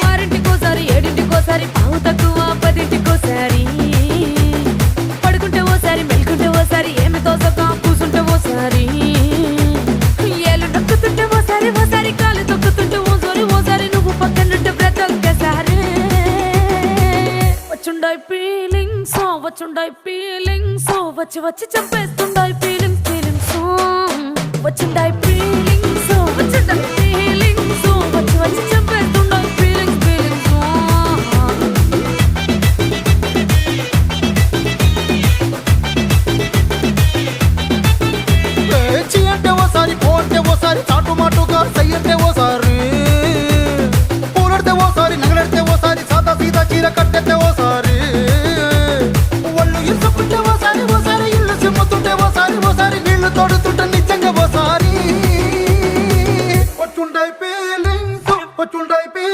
ఆరింటికోసారి ఏడింటికోసారి పావు తక్కువ పదింటికోసారి పడుకుంటే ఓసారి మెలుకుంటే ఓసారి ఏమి తోసక కూసుంటే ఓసారి ఏళ్ళు నొక్కుతుంటే ఓసారి ఓసారి కాలు తొక్కుతుంటే ఓసారి నువ్వు పక్కనుంటే బ్రతొక్కసారి వచ్చుండాయి ఫీలింగ్స్ వచ్చి వచ్చి చంపేస్తుండాయి ఫీలింగ్స్ వచ్చిండాయి ఫీలింగ్స్ వచ్చిండాయి ఫీలింగ్స్ వచ్చి వచ్చి చంపేస్తుండాయి ఫీలింగ్స్ పేచి అంటే ఓసారి పోంటే ఓసారి చాటు మాటుగా సయ్యంటే ఓసారి పూలడితే ఓసారి నగలడితే ఓసారి సాదా సీదా చీర కట్టెత్తే ఓసారి ఒళ్ళు ఇసుకుంటే ఓసారి ఇల్లు సిమ్ముతుంటే ఓసారి నీళ్లు తోడుతుంటే నిజంగా ఓసారి